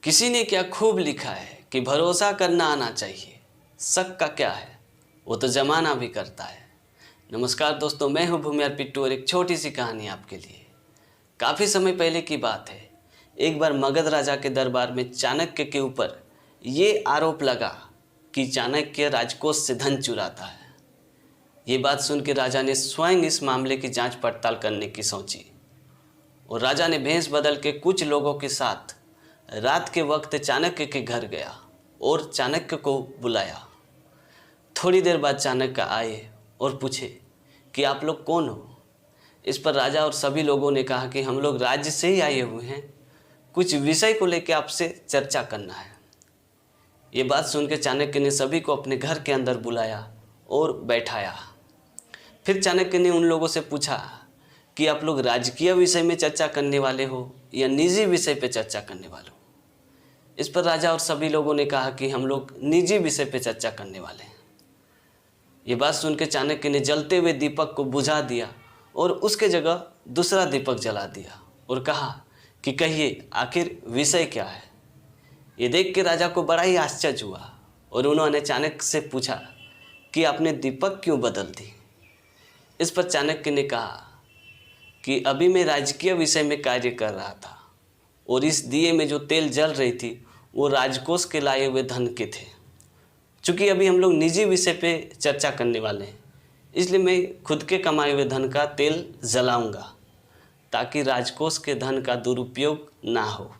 किसी ने क्या खूब लिखा है कि भरोसा करना आना चाहिए, शक का क्या है, वो तो ज़माना भी करता है। नमस्कार दोस्तों, मैं हूँ भूमियार पिट्टू और एक छोटी सी कहानी आपके लिए। काफ़ी समय पहले की बात है। एक बार मगध राजा के दरबार में चाणक्य के ऊपर ये आरोप लगा कि चाणक्य राजकोष से धन चुराता है। ये बात सुन के राजा ने स्वयं इस मामले की जांच पड़ताल करने की सोची और राजा ने भेष बदल के कुछ लोगों के साथ रात के वक्त चाणक्य के घर गया और चाणक्य को बुलाया। थोड़ी देर बाद चाणक्य आए और पूछे कि आप लोग कौन हो। इस पर राजा और सभी लोगों ने कहा कि हम लोग राज्य से ही आए हुए हैं, कुछ विषय को लेकर आपसे चर्चा करना है। ये बात सुनकर चाणक्य ने सभी को अपने घर के अंदर बुलाया और बैठाया। फिर चाणक्य ने उन लोगों से पूछा कि आप लोग राजकीय विषय में चर्चा करने वाले हो या निजी विषय पे चर्चा करने वाले हो। इस पर राजा और सभी लोगों ने कहा कि हम लोग निजी विषय पे चर्चा करने वाले हैं। ये बात सुनकर चाणक्य ने जलते हुए दीपक को बुझा दिया और उसके जगह दूसरा दीपक जला दिया और कहा कि कहिए आखिर विषय क्या है। ये देख के राजा को बड़ा ही आश्चर्य हुआ और उन्होंने चाणक्य से पूछा कि आपने दीपक क्यों बदल दी। इस पर चाणक्य ने कहा कि अभी मैं राजकीय विषय में कार्य कर रहा था और इस दिए में जो तेल जल रही थी वो राजकोष के लाए हुए धन के थे। चूँकि अभी हम लोग निजी विषय पे चर्चा करने वाले हैं, इसलिए मैं खुद के कमाए हुए धन का तेल जलाऊंगा ताकि राजकोष के धन का दुरुपयोग ना हो।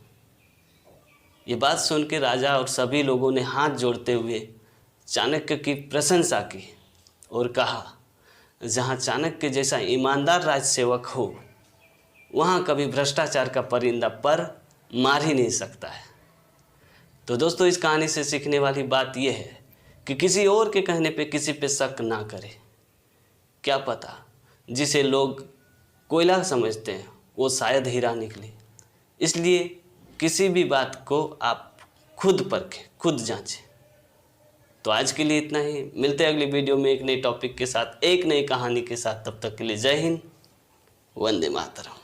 ये बात सुन के राजा और सभी लोगों ने हाथ जोड़ते हुए चाणक्य की प्रशंसा की और कहा, जहाँ चाणक्य जैसा ईमानदार राजसेवक हो वहाँ कभी भ्रष्टाचार का परिंदा पर मार ही नहीं सकता है। तो दोस्तों, इस कहानी से सीखने वाली बात यह है कि किसी और के कहने पे किसी पे शक ना करें। क्या पता जिसे लोग कोयला समझते हैं वो शायद हीरा निकले। इसलिए किसी भी बात को आप खुद परखें, खुद जांचें। तो आज के लिए इतना ही। मिलते हैं अगली वीडियो में एक नए टॉपिक के साथ, एक नई कहानी के साथ। तब तक के लिए जय हिंद, वंदे मातरम।